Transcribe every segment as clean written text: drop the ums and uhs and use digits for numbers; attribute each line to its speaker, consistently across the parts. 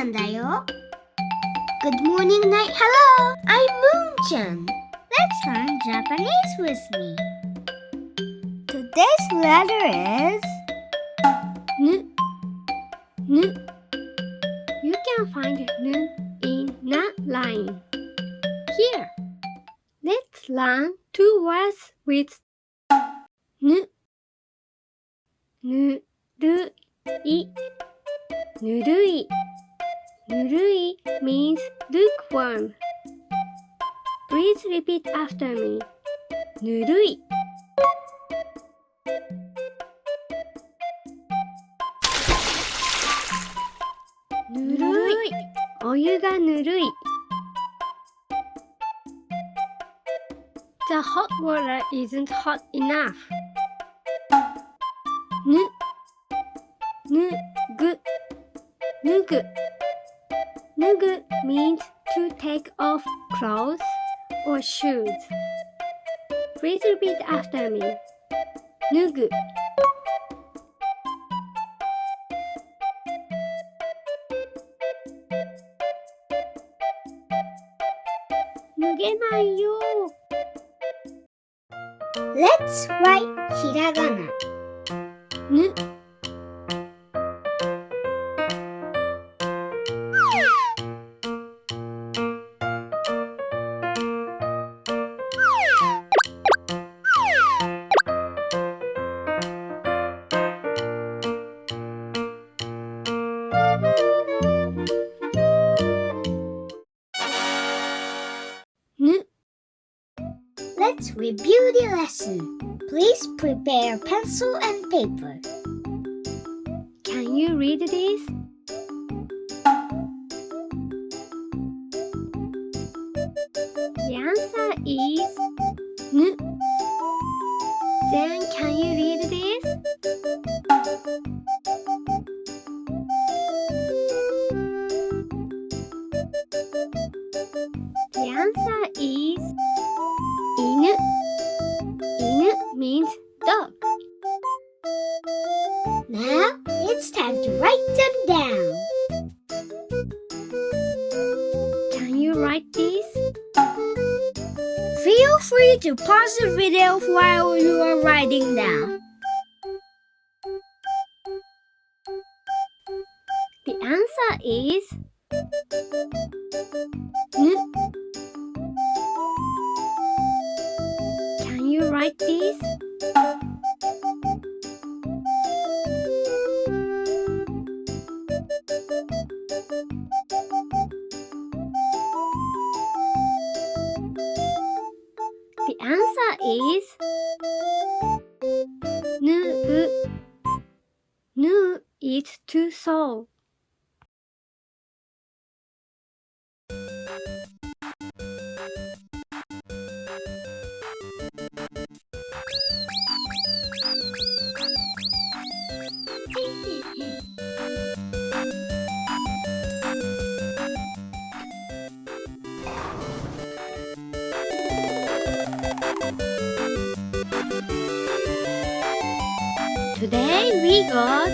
Speaker 1: んだよ。Good morning, night, hello! I'm Moon-chan. Let's learn Japanese with me. Today's letter is N. N. You can find N in that line. Here, let's learn two words with N. Nurui. Nurui. Nurui means lukewarm. Please repeat after me. Nurui. Nurui. お湯がぬるい。The hot water isn't hot enough. Nugu. Nugu. Nugu means to take off clothes or shoes. Please repeat after me. Nugu. Let's write hiragana. N. Let's review the lesson. Please prepare pencil and paper. Can you read this? The answer is N. Then can you read this? The answer is Inu. Inu means dog. Now it's time to write them down. Can you write this? Feel free to pause the video while you are writing down. The answer is N. Can you write this? The answer is nuu. Nu is to sew. Today we got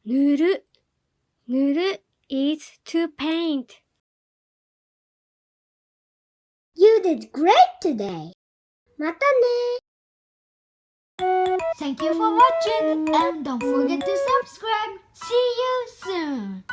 Speaker 1: nuru. Nuru is to paint. You did great today. またね.
Speaker 2: Thank you for watching and don't forget to subscribe. See you soon.